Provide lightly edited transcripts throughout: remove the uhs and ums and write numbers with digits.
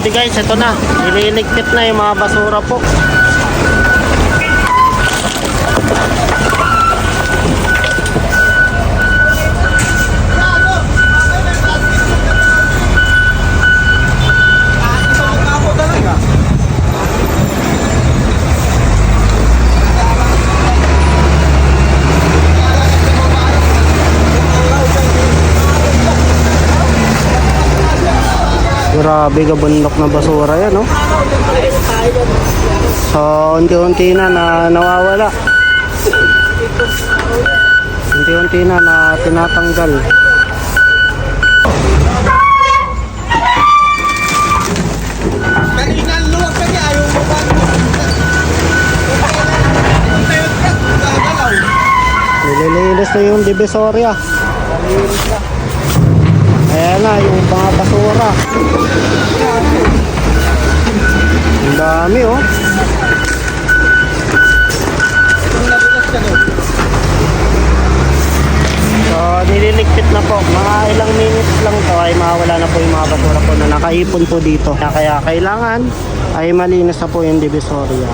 Grabe guys, ito na. Nililigpit na yung mga basura po. Grabe, gabundok na basura yan, no? So, unti-unti na nawawala. Unti-unti na tinatanggal. Nililinis na yung Divisoria. Ayan na, yung mga basura. Ang dami, oh. So, nililigpit na po. Mga ilang minutes lang to ay mawala na po yung mga basura po na nakaipon po dito. Kaya kailangan ay malinis na po yung Divisoria.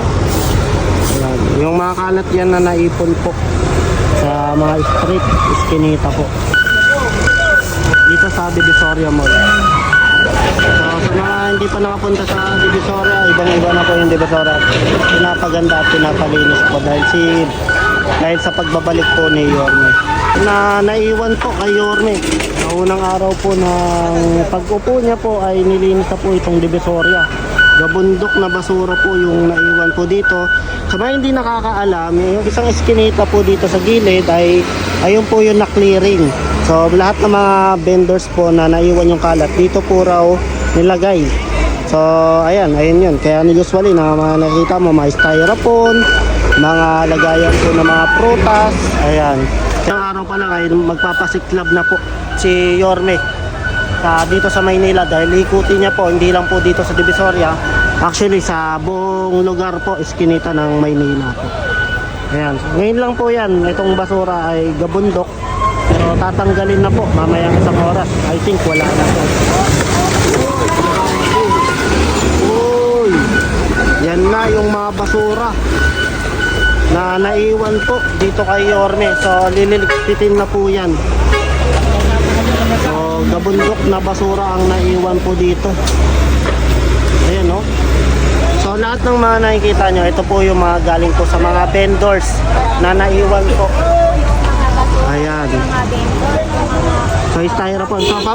Ayan. Yung mga kalat yan na naipon po sa mga street, iskinita po dito sa Divisoria Mall. So, sa mga hindi pa nakapunta sa Divisoria, ibang-iba na po yung Divisoria. Pinapaganda at pinapalinis po dahil sa pagbabalik po ni Yorme. Naiwan po kay Yorme. Sa unang araw po ng pag-upo niya po ay nilinis na po itong Divisoria. Gabundok na basura po yung naiwan po dito. Sa mga hindi nakakaalam, yung isang eskinita po dito sa gilid ay ayun po yung na-clearing. So lahat ng mga vendors po na naiwan yung kalat dito po raw nilagay. So ayan yun. Kaya usually na mga nakita mo mga styrofoam, mga lagayan po ng mga prutas. Ayan. Isang araw pa lang ay magpapasiklab na po si Yorme dito sa Maynila dahil ikutin niya po hindi lang po dito sa Divisoria, actually sa buong lugar po iskinita ng Maynila po. Ayan. Ngayon lang po yan, itong basura ay gabundok. Pero tatanggalin na po mamayang isang oras. I think wala na po. Uy, yan na yung mga basura na naiwan po dito kay Yorme. So lililigpitin na po yan. So gabundok na basura ang naiwan po dito. Ayan, no? So lahat ng mga nakikita nyo, ito po yung mga galing po sa mga vendors na naiwan po. Ayan. So styrofoam. So